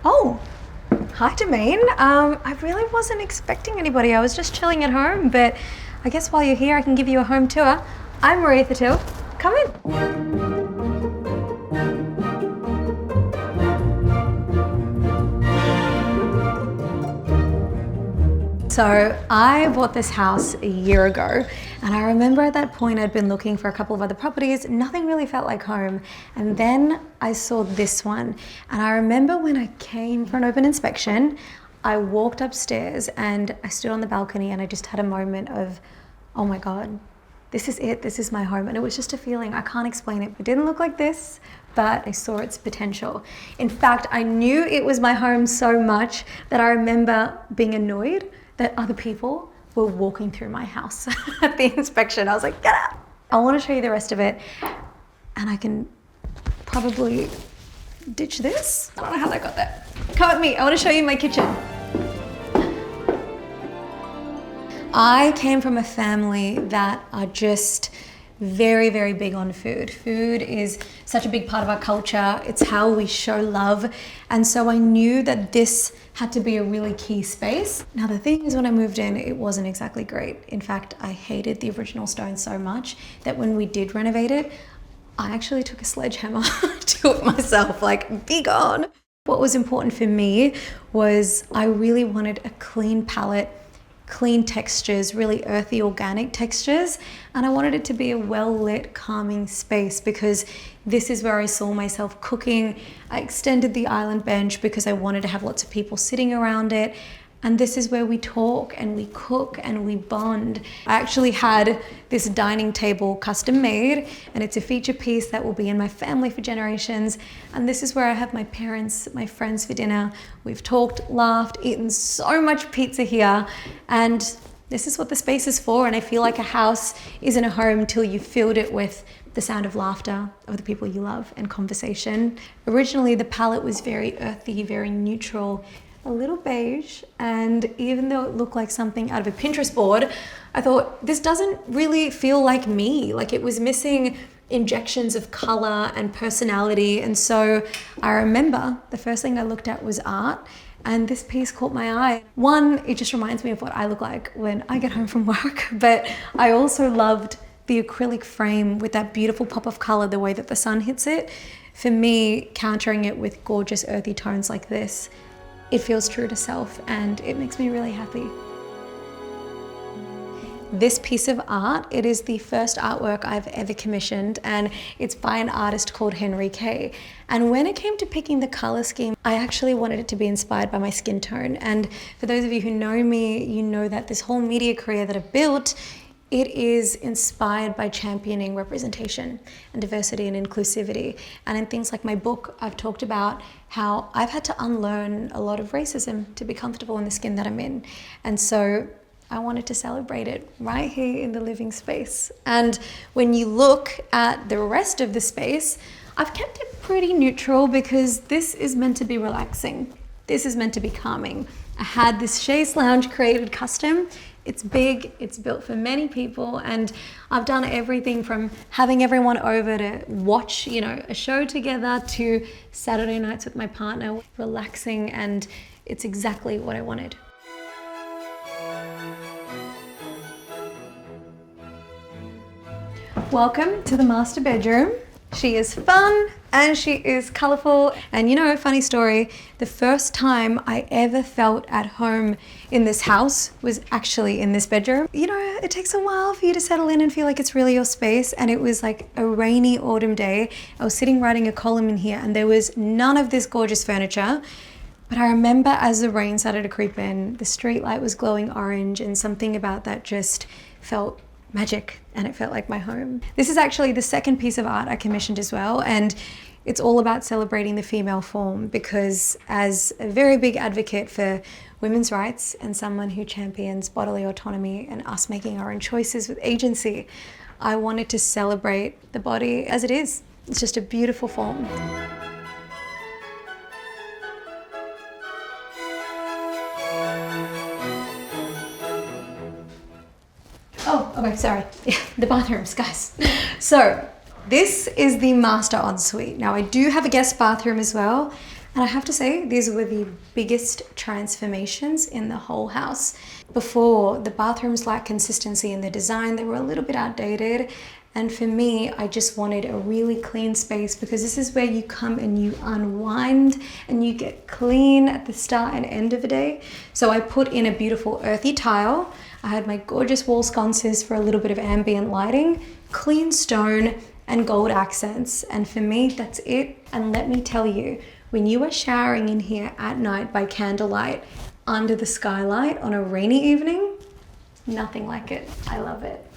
Oh, hi, Domain. I really wasn't expecting anybody. I was just chilling at home, but I guess while you're here, I can give you a home tour. I'm Maria Thattil. Come in. So I bought this house a year ago, and I remember at that point I'd been looking for a couple of other properties. Nothing really felt like home. And then I saw this one. And I remember when I came for an open inspection, I walked upstairs and I stood on the balcony and I just had a moment of, oh my God, this is it, this is my home. And it was just a feeling, I can't explain it. It didn't look like this, but I saw its potential. In fact, I knew it was my home so much that I remember being annoyed that other people were walking through my house at the inspection. I was like, get out. I want to show you the rest of it, and I can probably ditch this. I don't know how that got there. Come with me, I want to show you my kitchen. I came from a family that are just very, very big on food. Food is such a big part of our culture. It's how we show love. And so I knew that this had to be a really key space. Now the thing is, when I moved in, it wasn't exactly great. In fact, I hated the original stone so much that when we did renovate it, I actually took a sledgehammer to it myself, like, be gone. What was important for me was I really wanted a clean palette, clean textures, really earthy, organic textures. And I wanted it to be a well-lit, calming space because this is where I saw myself cooking. I extended the island bench because I wanted to have lots of people sitting around it. And this is where we talk and we cook and we bond. I actually had this dining table custom made, and it's a feature piece that will be in my family for generations. And this is where I have my parents, my friends for dinner. We've talked, laughed, eaten so much pizza here. And this is what the space is for. And I feel like a house isn't a home till you've filled it with the sound of laughter of the people you love and conversation. Originally, the palette was very earthy, very neutral, a little beige, and even though it looked like something out of a Pinterest board, I thought this doesn't really feel like me. Like, it was missing injections of color and personality. And so I remember the first thing I looked at was art, and this piece caught my eye. One, it just reminds me of what I look like when I get home from work, but I also loved the acrylic frame with that beautiful pop of color, the way that the sun hits it. For me, countering it with gorgeous earthy tones like this, it feels true to self, and it makes me really happy. This piece of art, it is the first artwork I've ever commissioned, and it's by an artist called Henry Kay. And when it came to picking the color scheme, I actually wanted it to be inspired by my skin tone. And for those of you who know me, you know that this whole media career that I've built, it is inspired by championing representation and diversity and inclusivity. And in things like my book, I've talked about how I've had to unlearn a lot of racism to be comfortable in the skin that I'm in. And so I wanted to celebrate it right here in the living space. And when you look at the rest of the space, I've kept it pretty neutral because this is meant to be relaxing. This is meant to be calming. I had this chaise lounge created custom. It's big, it's built for many people, and I've done everything from having everyone over to watch, a show together, to Saturday nights with my partner, relaxing, and it's exactly what I wanted. Welcome to the master bedroom. She is fun and she is colorful. And funny story, the first time I ever felt at home in this house was actually in this bedroom. It takes a while for you to settle in and feel like it's really your space. And it was like a rainy autumn day. I was sitting writing a column in here and there was none of this gorgeous furniture. But I remember as the rain started to creep in, the street light was glowing orange, and something about that just felt magic, and it felt like my home. This is actually the second piece of art I commissioned as well, and it's all about celebrating the female form, because as a very big advocate for women's rights and someone who champions bodily autonomy and us making our own choices with agency, I wanted to celebrate the body as it is. It's just a beautiful form. Oh, okay, sorry. The bathrooms, guys. So this is the master ensuite. Now I do have a guest bathroom as well, And I have to say, these were the biggest transformations in the whole house. Before, the bathrooms lacked consistency in the design, they were a little bit outdated. And for me, I just wanted a really clean space because this is where you come and you unwind and you get clean at the start and end of the day. So I put in a beautiful earthy tile. I had my gorgeous wall sconces for a little bit of ambient lighting, clean stone and gold accents. And for me, that's it. And let me tell you, when you are showering in here at night by candlelight under the skylight on a rainy evening, nothing like it. I love it.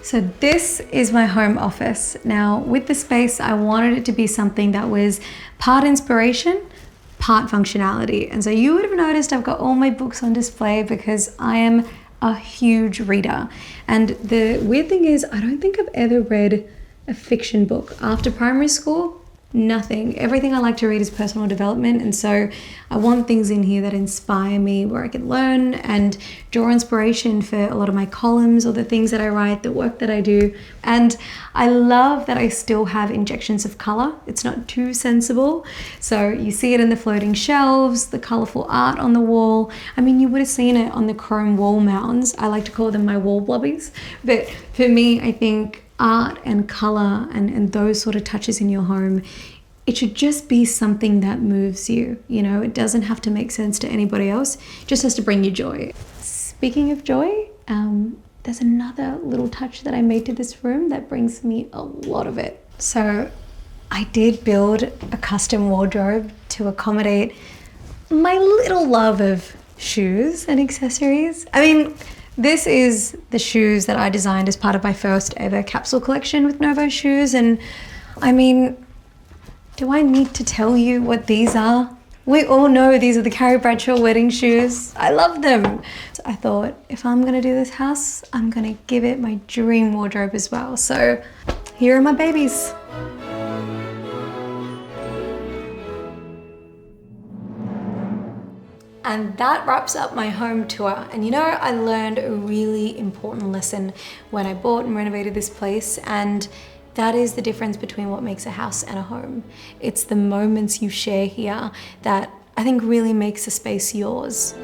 So this is my home office. Now with the space, I wanted it to be something that was part inspiration, part functionality. And so you would have noticed I've got all my books on display because I am a huge reader. And the weird thing is, I don't think I've ever read a fiction book. After primary school, nothing. Everything I like to read is personal development, and so I want things in here that inspire me, where I can learn and draw inspiration for a lot of my columns or the things that I write, the work that I do. And I love that I still have injections of color. It's not too sensible. So you see it in the floating shelves, the colorful art on the wall. I mean, you would have seen it on the chrome wall mounds. I like to call them my wall blobbies. But for me, I think art and color and those sort of touches in your home, it should just be something that moves you. You know, it doesn't have to make sense to anybody else. It just has to bring you joy. Speaking of joy, there's another little touch that I made to this room that brings me a lot of it. So I did build a custom wardrobe to accommodate my little love of shoes and accessories. I mean, this is the shoes that I designed as part of my first ever capsule collection with Novo Shoes. And I mean, do I need to tell you what these are? We all know these are the Carrie Bradshaw wedding shoes. I love them. So I thought, if I'm gonna do this house, I'm gonna give it my dream wardrobe as well. So here are my babies. And that wraps up my home tour. And you know, I learned a really important lesson when I bought and renovated this place, and that is the difference between what makes a house and a home. It's the moments you share here that I think really makes a space yours.